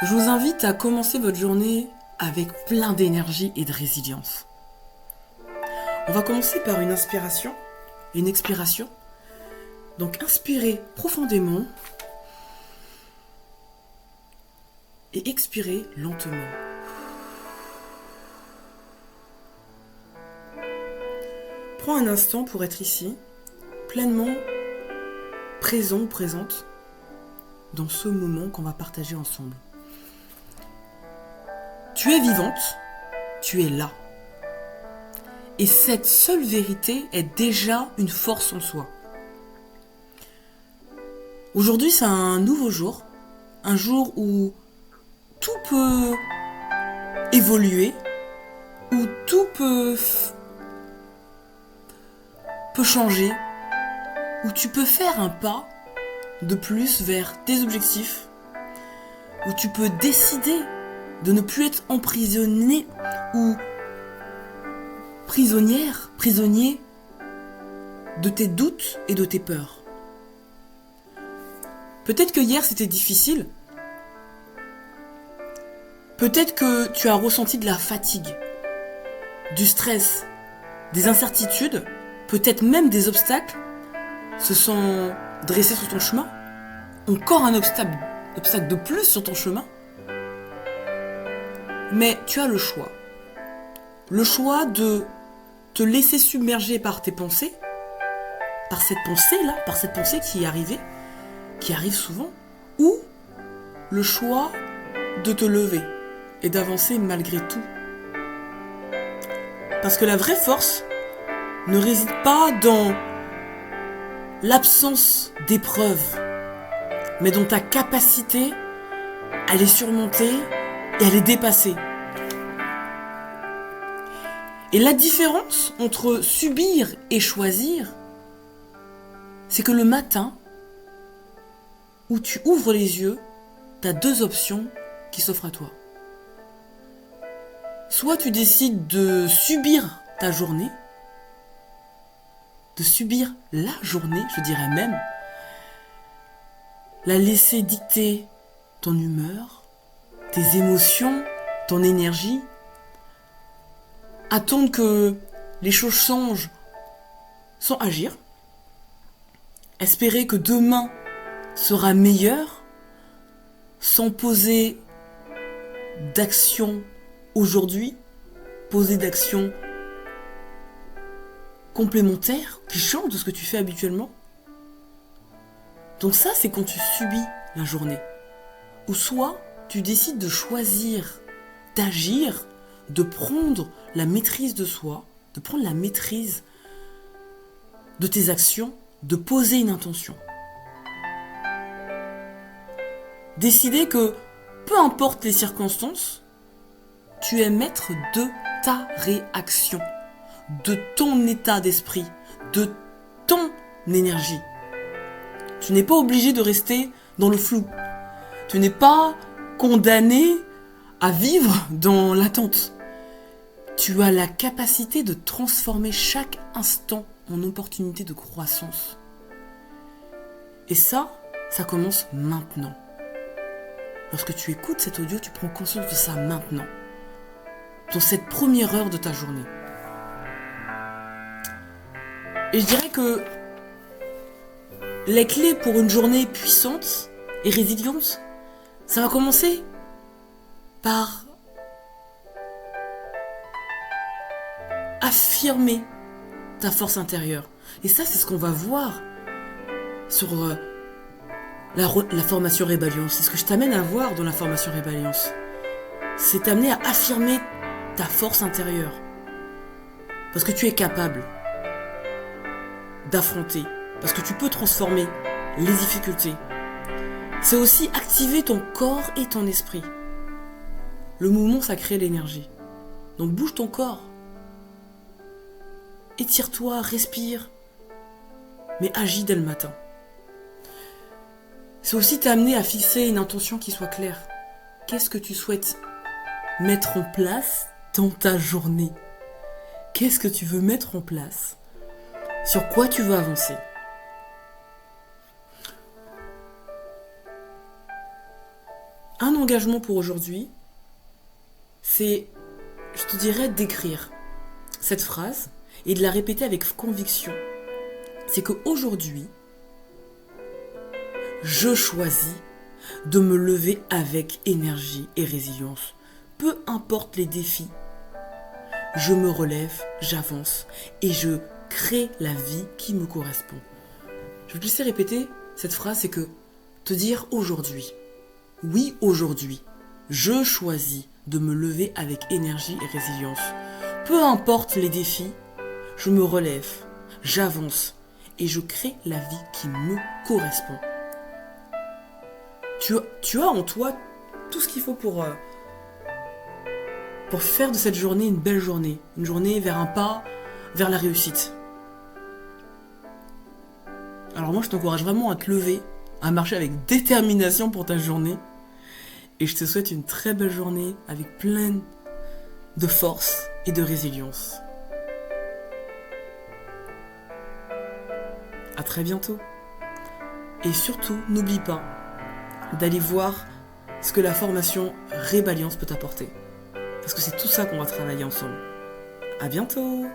Je vous invite à commencer votre journée avec plein d'énergie et de résilience. On va commencer par une inspiration et une expiration. Donc inspirez profondément et expirez lentement. Prends un instant pour être ici, pleinement présent ou présente dans ce moment qu'on va partager ensemble. Tu es vivante, tu es là. Et cette seule vérité est déjà une force en soi. Aujourd'hui, c'est un nouveau jour, un jour où tout peut évoluer, où tout peut changer, où tu peux faire un pas de plus vers tes objectifs, où tu peux décider de ne plus être emprisonné ou prisonnier de tes doutes et de tes peurs. Peut-être que hier c'était difficile, peut-être que tu as ressenti de la fatigue, du stress, des incertitudes, peut-être même des obstacles se sont dressés sur ton chemin. Encore un obstacle de plus sur ton chemin. Mais tu as le choix. Le choix de te laisser submerger par tes pensées, par cette pensée-là, par cette pensée qui arrive souvent, ou le choix de te lever et d'avancer malgré tout. Parce que la vraie force ne réside pas dans l'absence d'épreuves, mais dans ta capacité à les surmonter et à les dépasser. Et la différence entre subir et choisir, c'est que le matin, où tu ouvres les yeux, tu as deux options qui s'offrent à toi. Soit tu décides de subir ta journée, de subir la journée, je dirais même, la laisser dicter ton humeur, tes émotions, ton énergie, attendre que les choses changent sans agir, espérer que demain sera meilleur sans poser d'action aujourd'hui, poser d'action complémentaire qui change de ce que tu fais habituellement. Donc ça, c'est quand tu subis la journée. Ou soit tu décides de choisir, d'agir, de prendre la maîtrise de soi, de prendre la maîtrise de tes actions, de poser une intention. Décider que, peu importe les circonstances, tu es maître de ta réaction, de ton état d'esprit, de ton énergie. Tu n'es pas obligé de rester dans le flou. Tu n'es pas condamné à vivre dans l'attente. Tu as la capacité de transformer chaque instant en opportunité de croissance. Et ça commence maintenant. Lorsque tu écoutes cet audio, tu prends conscience de ça maintenant. Dans cette première heure de ta journée. Et je dirais que les clés pour une journée puissante et résiliente, ça va commencer par affirmer ta force intérieure. Et ça, c'est ce qu'on va voir sur la formation Rébelliance. C'est ce que je t'amène à voir dans la formation Rébelliance. C'est t'amener à affirmer ta force intérieure. Parce que tu es capable d'affronter. Parce que tu peux transformer les difficultés. C'est aussi activer ton corps et ton esprit. Le mouvement, ça crée l'énergie. Donc bouge ton corps. Étire-toi, respire. Mais agis dès le matin. C'est aussi t'amener à fixer une intention qui soit claire. Qu'est-ce que tu souhaites mettre en place dans ta journée? Qu'est-ce que tu veux mettre en place? Sur quoi tu veux avancer? Un engagement pour aujourd'hui, c'est, je te dirais, d'écrire cette phrase et de la répéter avec conviction. C'est qu'aujourd'hui, je choisis de me lever avec énergie et résilience. Peu importe les défis, je me relève, j'avance et je crée la vie qui me correspond. Je vais te laisser répéter cette phrase, c'est que te dire aujourd'hui, oui aujourd'hui, je choisis de me lever avec énergie et résilience. Peu importe les défis, je me relève, j'avance et je crée la vie qui me correspond. Tu as en toi tout ce qu'il faut pour faire de cette journée une belle journée. Une journée vers un pas, vers la réussite. Alors moi, je t'encourage vraiment à te lever, à marcher avec détermination pour ta journée. Et je te souhaite une très belle journée avec plein de force et de résilience. À très bientôt. Et surtout, n'oublie pas d'aller voir ce que la formation Rébaliance peut t'apporter. Parce que c'est tout ça qu'on va travailler ensemble. À bientôt!